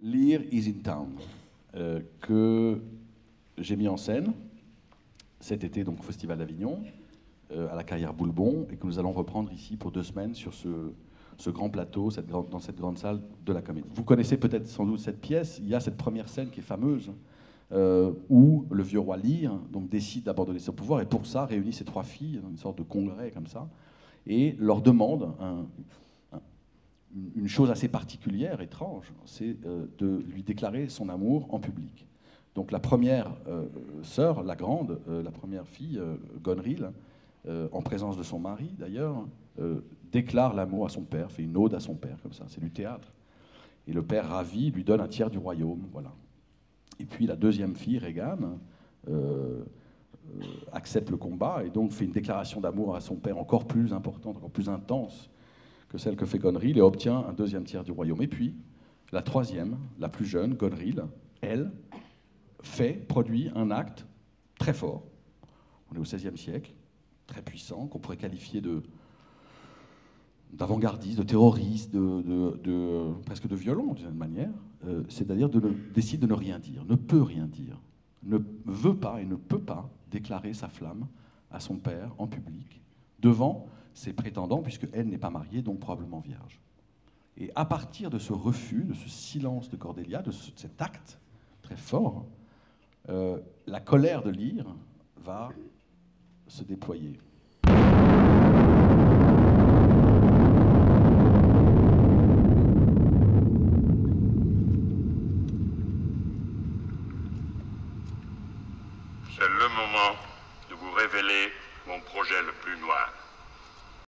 Lear is in Town, que j'ai mis en scène cet été donc, au Festival d'Avignon, à la Carrière Boulbon, et que nous allons reprendre ici pour 2 semaines sur ce grand plateau, dans cette grande salle de la Comédie. Vous connaissez peut-être sans doute cette pièce. Il y a cette première scène qui est fameuse, où le vieux roi Lear donc, décide d'abandonner son pouvoir, et pour ça réunit ses 3 filles dans une sorte de congrès comme ça, et leur demande une chose assez particulière, étrange, c'est de lui déclarer son amour en public. Donc la première sœur, la grande, la première fille, Gonril, en présence de son mari d'ailleurs, déclare l'amour à son père, fait une ode à son père, comme ça, c'est du théâtre. Et le père, ravi, lui donne un tiers du royaume, voilà. Et puis la deuxième fille, Regan, accepte le combat et donc fait une déclaration d'amour à son père encore plus importante, encore plus intense que celle que fait Gonril, et obtient un 2e tiers du royaume. Et puis, la 3e, la plus jeune, Gonril, elle, produit un acte très fort. On est au XVIe siècle, très puissant, qu'on pourrait qualifier d'avant-gardiste, de terroriste, presque de violent, d'une certaine manière. C'est-à-dire décide de ne rien dire, ne peut rien dire, ne veut pas et ne peut pas déclarer sa flamme à son père en public, devant ses prétendants, puisqu'elle n'est pas mariée, donc probablement vierge. Et à partir de ce refus, de ce silence de Cordelia, de cet acte très fort, la colère de Lear va se déployer. C'est le moment de vous révéler mon projet le plus noir.